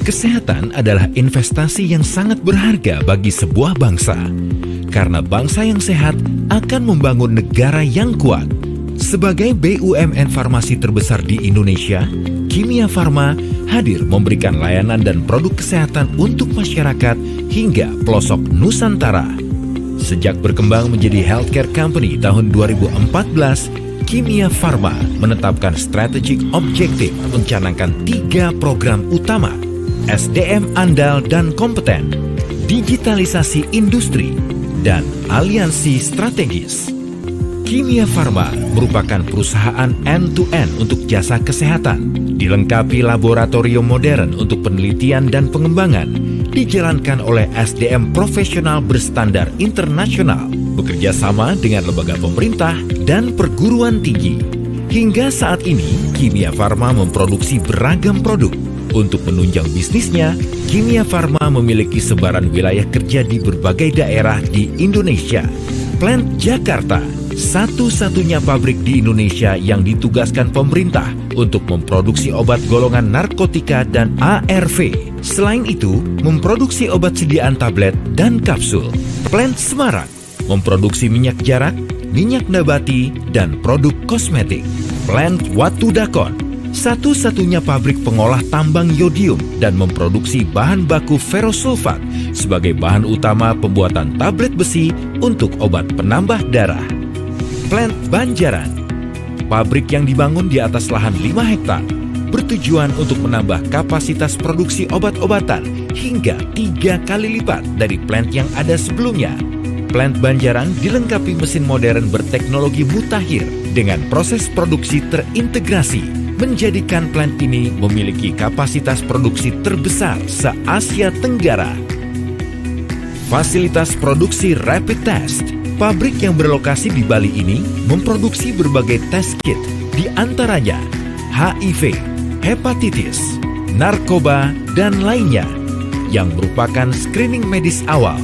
Kesehatan adalah investasi yang sangat berharga bagi sebuah bangsa. Karena bangsa yang sehat akan membangun negara yang kuat. Sebagai BUMN farmasi terbesar di Indonesia, Kimia Farma hadir memberikan layanan dan produk kesehatan untuk masyarakat hingga pelosok Nusantara. Sejak berkembang menjadi healthcare company tahun 2014, Kimia Farma menetapkan strategic objektif mencanangkan 3 program utama: SDM andal dan kompeten, digitalisasi industri, dan aliansi strategis. Kimia Farma merupakan perusahaan end-to-end untuk jasa kesehatan, dilengkapi laboratorium modern untuk penelitian dan pengembangan, dijalankan oleh SDM profesional berstandar internasional, bekerja sama dengan lembaga pemerintah dan perguruan tinggi. Hingga saat ini, Kimia Farma memproduksi beragam produk. Untuk menunjang bisnisnya, Kimia Farma memiliki sebaran wilayah kerja di berbagai daerah di Indonesia. Plant Jakarta, satu-satunya pabrik di Indonesia yang ditugaskan pemerintah untuk memproduksi obat golongan narkotika dan ARV. Selain itu, memproduksi obat sediaan tablet dan kapsul. Plant Semarang memproduksi minyak jarak, minyak nabati, dan produk kosmetik. Plant Watu Dakon, satu-satunya pabrik pengolah tambang yodium dan memproduksi bahan baku ferrosulfat sebagai bahan utama pembuatan tablet besi untuk obat penambah darah. Plant Banjaran, pabrik yang dibangun di atas lahan 5 hektar, bertujuan untuk menambah kapasitas produksi obat-obatan hingga 3 kali lipat dari plant yang ada sebelumnya. Plant Banjaran dilengkapi mesin modern berteknologi mutakhir dengan proses produksi terintegrasi, menjadikan plant ini memiliki kapasitas produksi terbesar se-Asia Tenggara. Fasilitas produksi rapid test, pabrik yang berlokasi di Bali ini memproduksi berbagai test kit, di antaranya HIV, hepatitis, narkoba, dan lainnya, yang merupakan screening medis awal,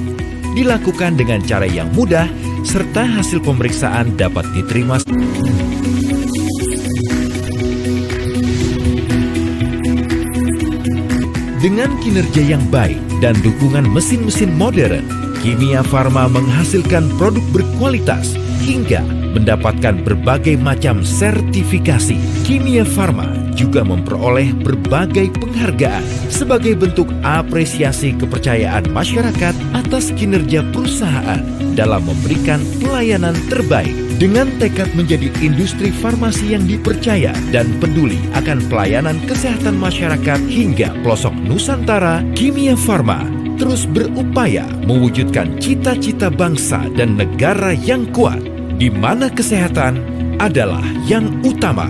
dilakukan dengan cara yang mudah, serta hasil pemeriksaan dapat diterima. Dengan kinerja yang baik dan dukungan mesin-mesin modern, Kimia Farma menghasilkan produk berkualitas hingga mendapatkan berbagai macam sertifikasi. Kimia Farma juga memperoleh berbagai penghargaan sebagai bentuk apresiasi kepercayaan masyarakat atas kinerja perusahaan dalam memberikan pelayanan terbaik. Dengan tekad menjadi industri farmasi yang dipercaya dan peduli akan pelayanan kesehatan masyarakat hingga pelosok Nusantara, Kimia Farma terus berupaya mewujudkan cita-cita bangsa dan negara yang kuat, di mana kesehatan adalah yang utama.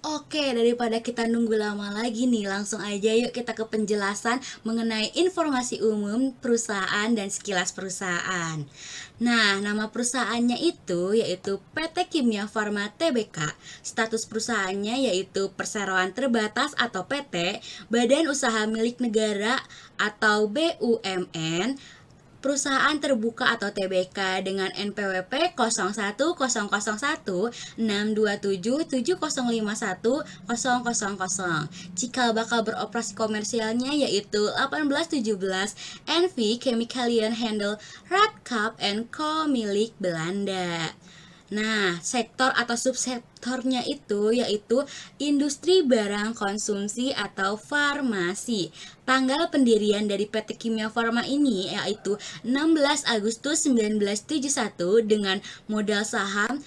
Oke, daripada kita nunggu lama lagi nih, langsung aja yuk kita ke penjelasan mengenai informasi umum perusahaan dan sekilas perusahaan. Nah, nama perusahaannya itu yaitu PT Kimia Farma Tbk. Status perusahaannya yaitu perseroan terbatas atau PT, Badan Usaha Milik Negara atau BUMN, perusahaan terbuka atau TBK dengan NPWP 016127705100. Cikal bakal beroperasi komersialnya yaitu 1817 NV Chemicalian Handel Radcap Co milik Belanda. Nah, sektor atau subsektornya itu yaitu industri barang konsumsi atau farmasi. Tanggal pendirian dari PT Kimia Farma ini yaitu 16 Agustus 1971 dengan modal saham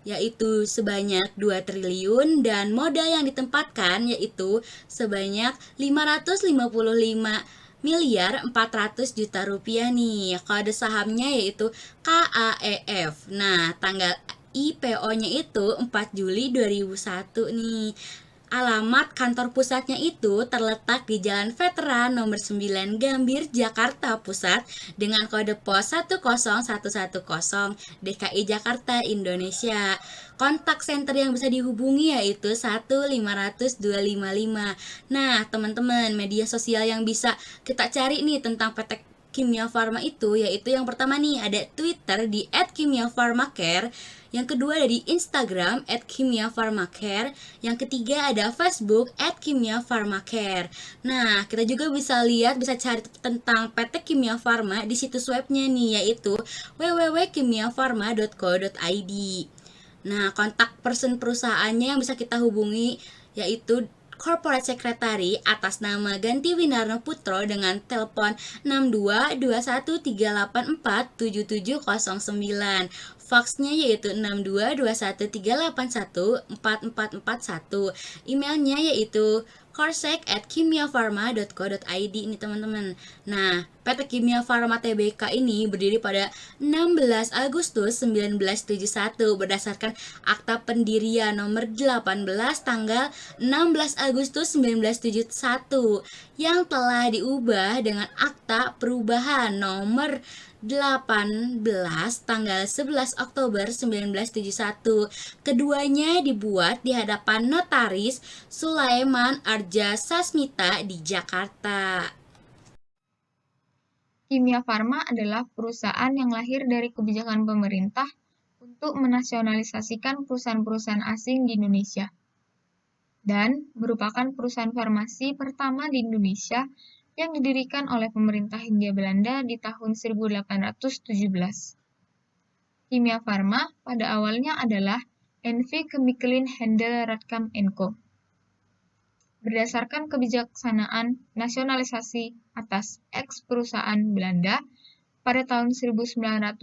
yaitu sebanyak 2 triliun dan modal yang ditempatkan yaitu sebanyak 555 miliar 400 juta rupiah nih. Kode sahamnya yaitu KAEF. Nah, tanggal IPO-nya itu 4 Juli 2001 nih. Alamat kantor pusatnya itu terletak di Jalan Veteran nomor 9 Gambir, Jakarta Pusat dengan kode pos 10110 DKI Jakarta, Indonesia. Kontak center yang bisa dihubungi yaitu 1-500-255. Nah, teman-teman, media sosial yang bisa kita cari nih tentang PT Kimia Farma itu yaitu yang pertama nih ada Twitter di @kimiafarmacare, Yang kedua ada di Instagram @kimia_pharmacare. Yang ketiga ada Facebook @kimia_pharmacare. Nah, kita juga bisa lihat, bisa cari tentang PT Kimia Farma di situs webnya nih, yaitu www.kimiafarma.co.id. Nah, kontak person perusahaannya yang bisa kita hubungi yaitu Corporate Secretary atas nama Ganti Winarno Putro dengan telepon 622138477709. Faxnya yaitu 622138144441. Emailnya yaitu korsek@kimiafarma.co.id ini teman-teman. Nah, PT Kimia Farma Tbk ini berdiri pada 16 Agustus 1971 berdasarkan Akta Pendirian nomor 18 tanggal 16 Agustus 1971 yang telah diubah dengan Akta Perubahan nomor 18 tanggal 11 Oktober 1971. Keduanya dibuat di hadapan Notaris Sulaiman Arja Sasmita di Jakarta. Kimia Farma adalah perusahaan yang lahir dari kebijakan pemerintah untuk menasionalisasikan perusahaan-perusahaan asing di Indonesia dan merupakan perusahaan farmasi pertama di Indonesia yang didirikan oleh pemerintah Hindia Belanda di tahun 1817. Kimia Farma pada awalnya adalah NV Chemicalin Handel Radcam Co. Berdasarkan kebijaksanaan nasionalisasi atas eks-perusahaan Belanda, pada tahun 1958,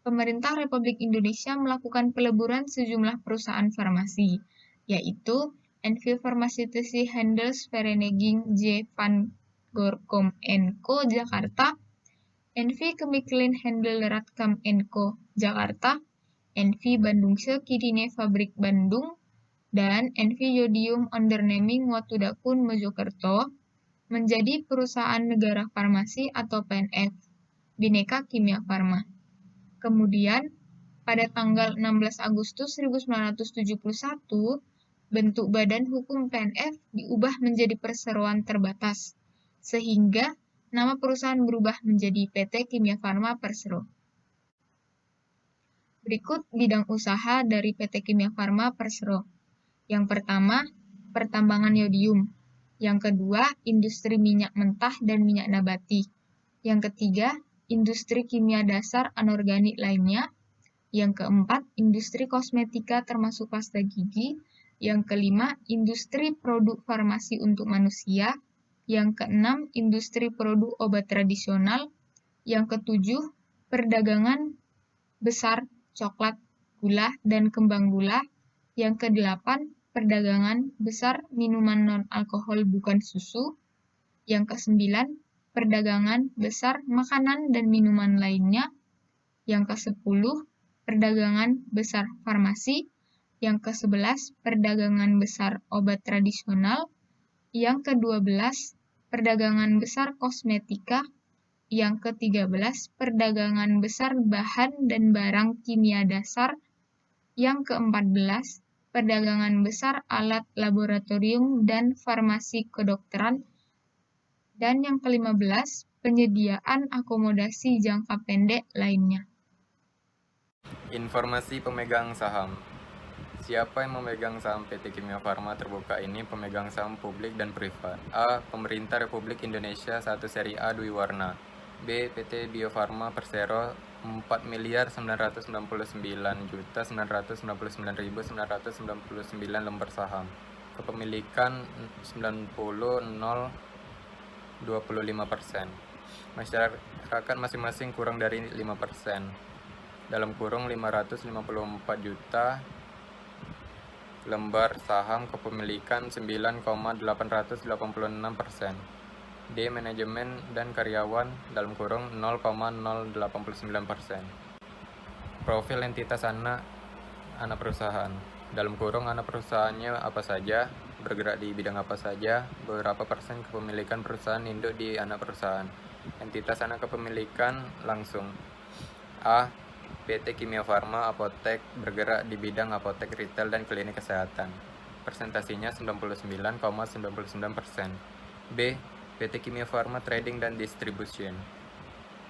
pemerintah Republik Indonesia melakukan peleburan sejumlah perusahaan farmasi, yaitu NV Pharmaceutici Handels Vereniging J. van Gorkom Co. Jakarta, NV Chemicalin Handel Radcam Co. Jakarta, NV Bandungse Kidine Fabrik Bandung, dan NV Yodium Onderneming Watudakun Mojokerto menjadi perusahaan negara farmasi atau PNF, Bhinneka Kimia Farma. Kemudian, pada tanggal 16 Agustus 1971, bentuk badan hukum PNF diubah menjadi perseroan terbatas, sehingga nama perusahaan berubah menjadi PT Kimia Farma Persero. Berikut bidang usaha dari PT Kimia Farma Persero. Yang pertama, pertambangan yodium. Yang kedua, industri minyak mentah dan minyak nabati. Yang ketiga, industri kimia dasar anorganik lainnya. Yang keempat, industri kosmetika termasuk pasta gigi. Yang kelima, industri produk farmasi untuk manusia. Yang keenam, industri produk obat tradisional. Yang ketujuh, perdagangan besar coklat, gula, dan kembang gula. Yang kedelapan, perdagangan besar minuman non-alkohol bukan susu. Yang kesembilan, perdagangan besar makanan dan minuman lainnya. Yang kesepuluh, perdagangan besar farmasi. Yang kesebelas, perdagangan besar obat tradisional. Yang kedua belas, perdagangan besar kosmetika. Yang ke-13, perdagangan besar bahan dan barang kimia dasar. Yang ke-14, perdagangan besar alat laboratorium dan farmasi kedokteran. Dan yang ke-15, penyediaan akomodasi jangka pendek lainnya. Informasi pemegang saham. Siapa yang memegang saham PT Kimia Farma Terbuka ini? Pemegang saham publik dan privat. A. Pemerintah Republik Indonesia 1 seri A Dwi Warna. B. PT Bio Farma Persero 4.999.999.999 lembar saham. Kepemilikan 90,025%. Masyarakat masing-masing kurang dari 5%. Dalam kurung 554 juta lembar saham, kepemilikan 9,886%. D. Manajemen dan karyawan dalam kurung 0,089%. Profil entitas anak perusahaan dalam kurung anak perusahaannya apa saja, bergerak di bidang apa saja, berapa persen kepemilikan perusahaan induk di anak perusahaan. Entitas anak kepemilikan langsung. A. PT Kimia Farma Apotek, bergerak di bidang apotek retail dan klinik kesehatan. Persentasinya 99,99%. B. PT Kimia Farma Trading dan Distribution.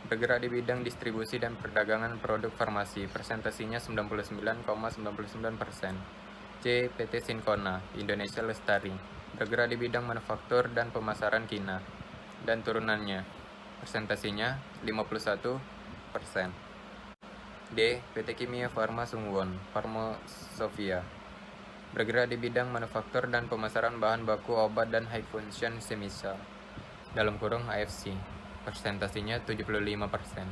bergerak di bidang distribusi dan perdagangan produk farmasi, presentasinya 99,99%. C. PT Sinkona, Indonesia Lestari, bergerak di bidang manufaktur dan pemasaran kina dan turunannya, presentasinya 51%. D. PT Kimia Farma Sungwon, Pharmosofia, bergerak di bidang manufaktur dan pemasaran bahan baku obat dan high function semisal, (AFC), presentasinya 75%.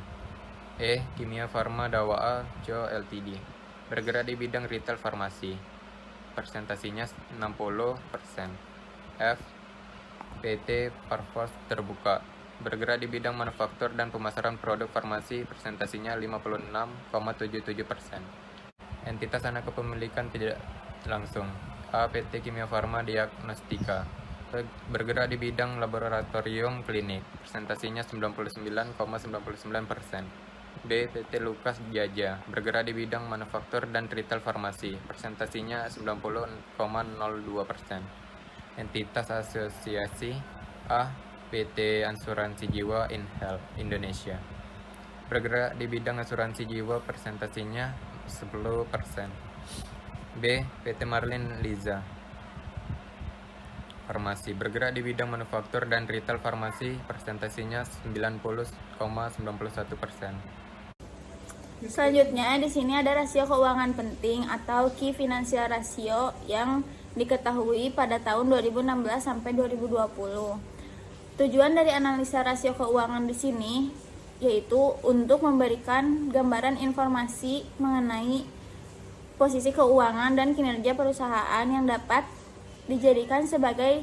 E. Kimia Farma Dawaa Co Ltd, bergerak di bidang retail farmasi, presentasinya 60%. F. PT Parfos Terbuka, bergerak di bidang manufaktur dan pemasaran produk farmasi, presentasinya 56,77%. Entitas anak kepemilikan tidak langsung. A. PT Kimia Farma Diagnostika, bergerak di bidang laboratorium klinik, presentasinya 99,99%. B. PT Lukas Jaja, bergerak di bidang manufaktur dan retail farmasi, presentasinya 90,02%. Entitas asosiasi. A. PT Asuransi Jiwa InHealth Indonesia, bergerak di bidang asuransi jiwa, presentasinya 10%. B. PT Marlin Liza Farmasi, bergerak di bidang manufaktur dan retail farmasi, presentasinya 90,91%. Selanjutnya di sini ada rasio keuangan penting atau Key Financial Ratio yang diketahui pada tahun 2016 sampai 2020. Tujuan dari analisa rasio keuangan di sini yaitu untuk memberikan gambaran informasi mengenai posisi keuangan dan kinerja perusahaan yang dapat dijadikan sebagai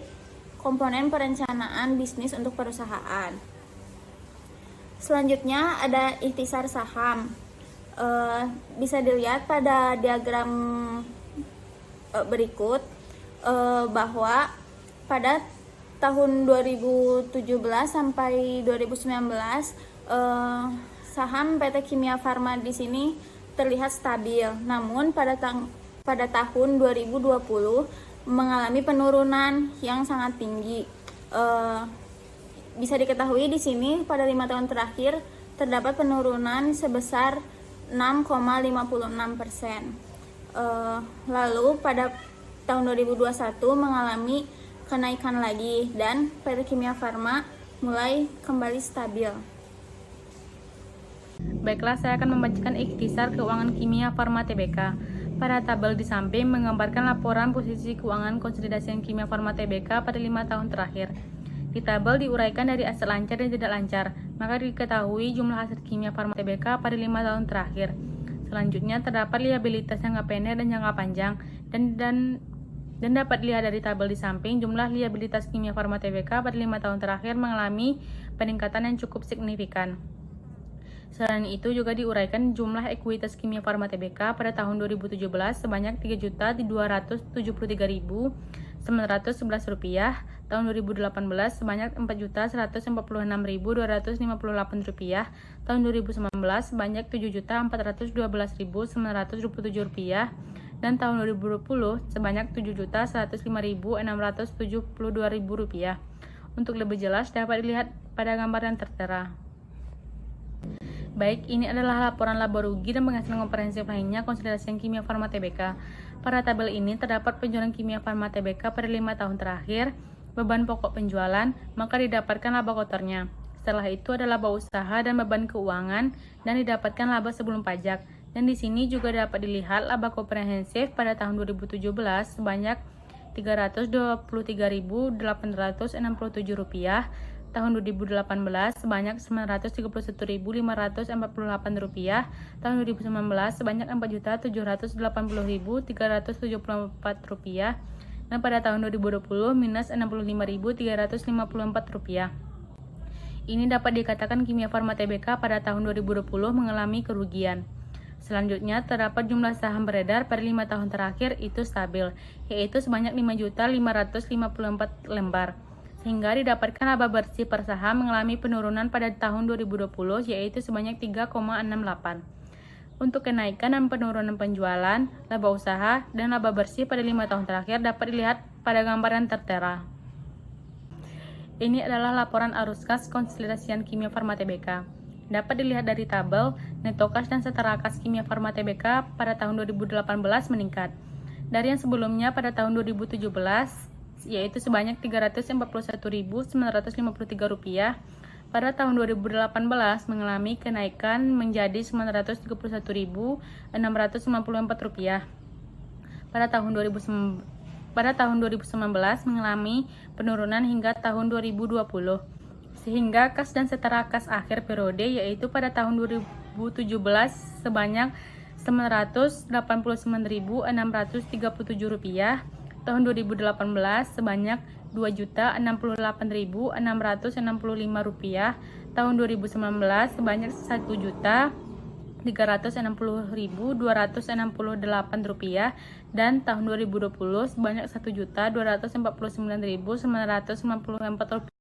komponen perencanaan bisnis untuk perusahaan. Selanjutnya ada ikhtisar saham. Bisa dilihat pada diagram berikut bahwa pada tahun 2017 sampai 2019 saham PT Kimia Farma di sini terlihat stabil. Namun pada tahun 2020 mengalami penurunan yang sangat tinggi. Bisa diketahui di sini pada 5 tahun terakhir terdapat penurunan sebesar 6,56%. Lalu pada tahun 2021 mengalami kenaikan lagi dan PT Kimia Farma mulai kembali stabil. Baiklah, saya akan membacakan ikhtisar keuangan Kimia Farma Tbk. Pada tabel di samping menggambarkan laporan posisi keuangan konsolidasi Kimia Farma Tbk pada 5 tahun terakhir. Di tabel diuraikan dari aset lancar dan tidak lancar, maka diketahui jumlah aset Kimia Farma Tbk pada 5 tahun terakhir. Selanjutnya terdapat liabilitas jangka pendek dan jangka panjang dan dapat dilihat dari tabel di samping jumlah liabilitas Kimia Farma Tbk pada 5 tahun terakhir mengalami peningkatan yang cukup signifikan. Selain itu juga diuraikan jumlah ekuitas Kimia Farma Tbk pada tahun 2017 sebanyak Rp3.273.911, tahun 2018 sebanyak Rp4.146.258, tahun 2019 sebanyak Rp7.412.927, dan tahun 2020 sebanyak Rp7.105.672.000. Untuk lebih jelas dapat dilihat pada gambar yang tertera. Baik, ini adalah laporan laba rugi dan penghasilan komprehensif lainnya konsolidasi Kimia Farma Tbk. Pada tabel ini terdapat penjualan Kimia Farma Tbk pada 5 tahun terakhir, beban pokok penjualan, maka didapatkan laba kotornya. Setelah itu ada laba usaha dan beban keuangan dan didapatkan laba sebelum pajak. Dan di sini juga dapat dilihat laba komprehensif pada tahun 2017 sebanyak Rp323.867, tahun 2018 sebanyak Rp931.548, tahun 2019 sebanyak Rp4.780.374, dan pada tahun 2020 minus Rp65.354. Ini dapat dikatakan Kimia Farma Tbk pada tahun 2020 mengalami kerugian. Selanjutnya terdapat jumlah saham beredar pada 5 tahun terakhir itu stabil, yaitu sebanyak 5.554 lembar. Sehingga didapatkan laba bersih per saham mengalami penurunan pada tahun 2020 yaitu sebanyak 3,68. Untuk kenaikan dan penurunan penjualan, laba usaha, dan laba bersih pada 5 tahun terakhir dapat dilihat pada gambaran tertera. Ini adalah laporan arus kas konsolidasian Kimia Farma Tbk. Dapat dilihat dari tabel, neto kas dan setara kas Kimia Farma Tbk pada tahun 2018 meningkat. Dari yang sebelumnya pada tahun 2017, yaitu sebanyak Rp341.953, pada tahun 2018 mengalami kenaikan menjadi Rp931.694. Pada tahun 2019 mengalami penurunan hingga tahun 2020. Sehingga kas dan setara kas akhir periode yaitu pada tahun 2017 sebanyak Rp989.637, tahun 2018 sebanyak Rp2.068.665, tahun 2019 sebanyak Rp1.360.268, dan tahun 2020 sebanyak Rp1.249.994.